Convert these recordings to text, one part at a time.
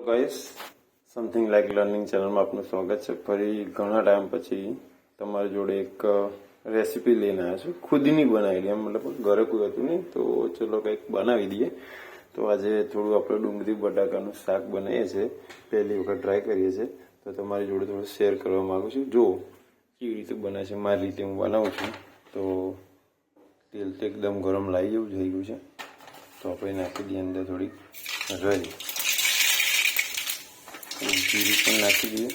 Guys, something like learning ચેનલમાં આપનું સ્વાગત છે. ફરી ઘણા ટાઈમ પછી તમારી જોડે એક રેસીપી લઈને આવ્યા છું. ખુદની બનાવેલી, એમ મતલબ ઘરે કોઈ હતું નહીં તો ચલો કંઈક બનાવી દઈએ. તો આજે થોડું આપણે ડુંગળી બટાકાનું શાક બનાવીએ છીએ, પહેલી વખત ટ્રાય કરીએ છીએ. તો તમારી જોડે થોડું શેર કરવા માગું છું. જો કેવી રીતે બને છે, મારી રીતે હું બનાવું છું. તો તેલ તો એકદમ ગરમ લાવી જેવું થઈ ગયું છે. તો આપણે નાખી દઈએ અંદર થોડીક રાઈ, જીરું પણ નાખી દઈએ.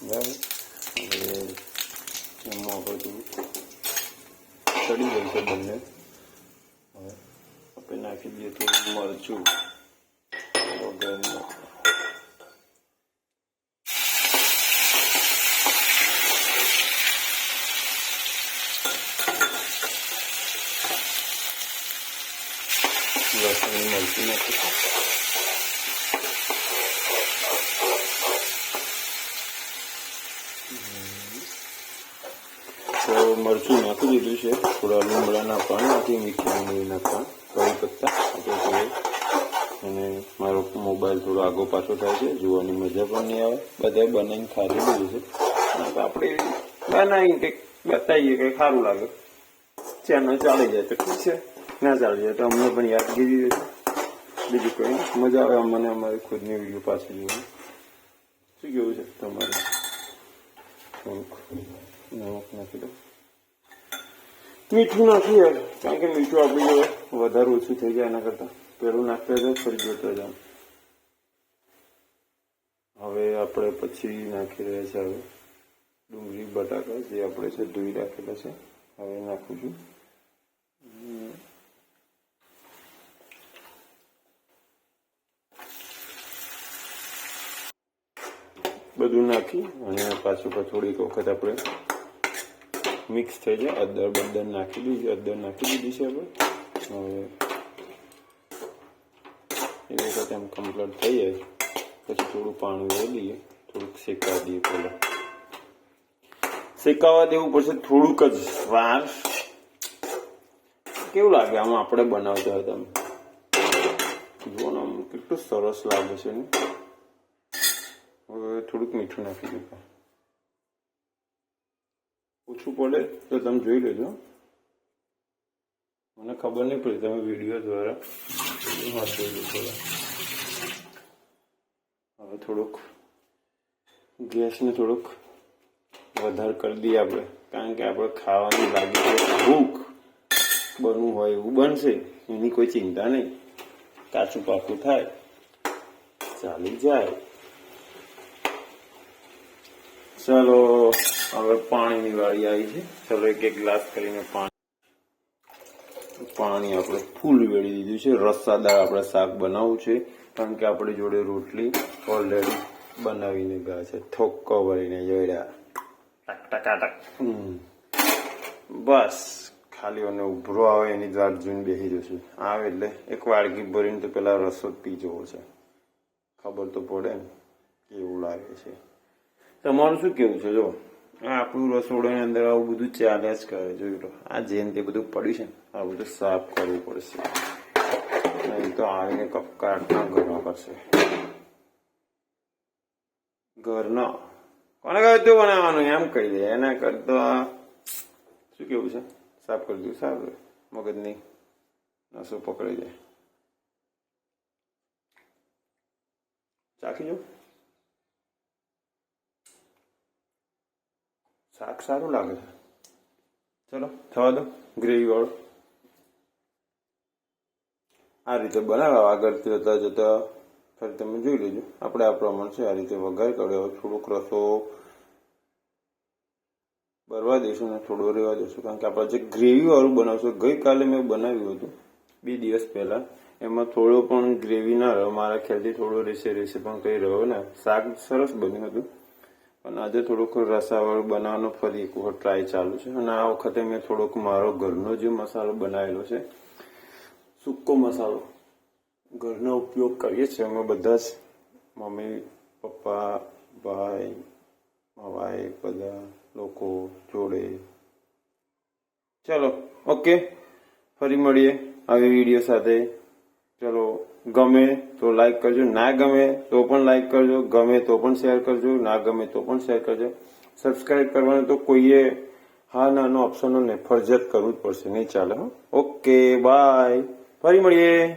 બરાબર, હવે એમાં આપણે થોડું ચડી જાય છે બંને. હવે આપણે નાખી દઈએ થોડું મરચું વગરનું. લસણ મરચું નાખીશું. તો મરચું નાખી દીધું છે. થોડા લીમડાના પાન નાખી, મીઠી લીમડીના પાન, કરી પત્તા આપણે. અને મારો મોબાઈલ થોડો આગો પાછો થાય છે, જોવાની મજા પણ નહીં આવે. બધા બનાવીને ખાધી દીધું છે. આપણે બનાવીને કંઈક બતાવીએ, કંઈક સારું લાગે, ચેનલ ચાલી જાય તો ઠીક છે, ના ચાલી જાય તો અમને પણ યાદગીરી રહેશે. બીજું કંઈ મજા આવે અમને અમારી ખુદની વિડીયો પાછી જોવાની. શું કેવું છે તમારે? થોડુંક નમક નાખી દો, મીઠું નાખી યાર, કારણ કે મીઠું આપણી જોડે વધારે ઓછું થઈ જાય. એના કરતાં પેલું નાખતા જાઓ, ફરી જોતા જાઓ. હવે આપણે પછી નાખી રહ્યા છે હવે ડુંગળી બટાકા, જે આપણે છે ધોઈ રાખેલા છે. હવે નાખું છું. બધું નાખી અને પાછું થોડીક વખત આપણે મિક્સ થઈ જાય. અદર બદર નાખી દીધી, અદર નાખી દીધી છે આપણે. હવે એ વખત એમ કમ્પ્લીટ થઈ જાય પછી થોડું પાણી લઈ દઈએ, થોડુંક શેકાવા દઈએ. પહેલાં શેકાવા દેવું પડશે થોડુંક જ વાર. કેવું લાગે આમાં આપણે બનાવતા હોય તમે જુઓ ને, આમ કેટલું સરસ લાગે છે ને. હવે થોડુંક મીઠું નાખી દઉં, ઓછું પડે તો તમે જોઈ લેજો. મને ખબર નહીં પડી, તમે વિડીયો દ્વારા વાંચી લો થોડા. હવે થોડુંક ગેસને થોડુંક વધારે કરી દઈએ આપણે, કારણ કે આપણે ખાવાની લાગી હોય, ભૂખ બનવું હોય એવું બનશે, એની કોઈ ચિંતા નહીં. કાચું પાકું થાય, ચાલી જાય. ચાલો હવે પાણીની વાળી આવી છે. ચાલો એક ગ્લાસ કરીને પાણી આપણે ફૂલ વેળી દીધું છે. રસાદાર આપણે શાક બનાવવું છે, કારણ કે આપણી જોડે રોટલી ઓલરેડી બનાવીને ગયા છે, થોક્કો ભરીને જોડ્યા ટક. બસ ખાલી અને ઉભરો આવે એની જ વાત જોઈને બેસી જશું. આવે એટલે એક વાડકી ભરીને તો પેલા રસો પી જવો છે, ખબર તો પડે ને કેવું લાગે છે. તમારું શું કેવું છે? જો આપણું રસોડાની અંદર આવું બધું ચાલ્યા જ કરે. જોઈ લો, આ જેન તે બધું પડ્યું છે ને, આ બધું સાફ કરવું પડશે, નહીં તો આવીને કપકાટના ઘરમાં કરશે. ઘરના કોને કહ્યું તું બનાવવાનું એમ કહી દે, એના કરતા શું કેવું છે, સાફ કરી દઉં સારું, મગજ નહીં નસો પકડી જાય. ચાખી જો, શાક સારું લાગે છે. ચલો થવા દો ગ્રેવી વાળું. આ રીતે બનાવ્યા. આગળ જતા જતા ફરી તમે જોઈ લેજો. આપણે આ પ્રમાણે છે આ રીતે વઘાર કર્યો. થોડોક રસો બરવા દઈશું ને થોડો રહેવા દઈશું, કારણ કે આપણે જે ગ્રેવી વાળું બનાવશું, ગઈકાલે મેં બનાવ્યું હતું 2 દિવસ પહેલા, એમાં થોડો પણ ગ્રેવી ના રહ્યો. મારા ખ્યાલથી થોડો રહેશે પણ કંઈ રહ્યો ને. શાક સરસ બન્યું હતું, પણ આજે થોડુંક રસાવાળું બનાવવાનો ફરી એક વખત ટ્રાય ચાલુ છે. અને આ વખતે મેં થોડોક મારો ઘરનો જે મસાલો બનાવેલો છે, સૂકો મસાલો, ઘરનો ઉપયોગ કરીએ છીએ અમે બધા જ, મમ્મી પપ્પા ભાઈ ભાઈ બધા લોકો જોડે. ચલો ઓકે, ફરી મળીએ આવી વિડીયો સાથે. ચલો ગમે તો લાઈક કરજો, ના ગમે તો પણ લાઈક કરજો, ગમે તો પણ શેર કરજો, ના ગમે તો પણ શેર કરજો. સબસ્ક્રાઇબ કરવાનું તો કોઈએ હા નાનો ઓપ્શન ને ફરજિયાત કરવું જ પડશે, નહીં ચાલે. ઓકે બાય, ફરી મળીએ.